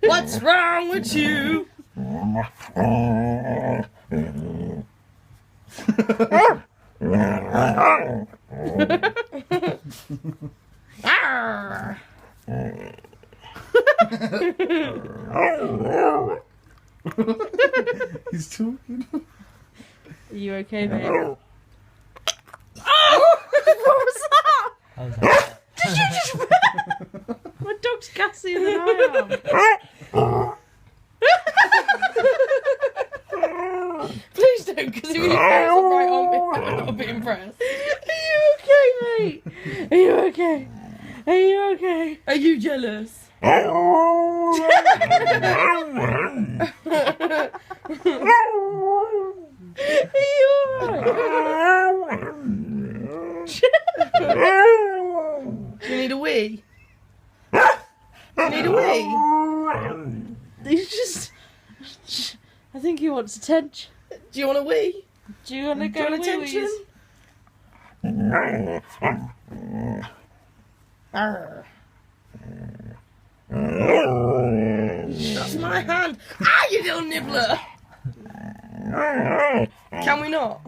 What's wrong with you? He's talking. Are you okay, mate? Oh! What was that? Did you just... My dog's gassier than I am. Please don't, because if he falls upright on me, I'm not a bit impressed. Are you okay, mate? Are you okay? Are you okay? Are you jealous? Are you alright? Do you need a wee? Do you need a wee? He's just... I think he wants attention. Do you want a wee? Do you want to go attention? That's my hand. Ah, you little nibbler. Can we not?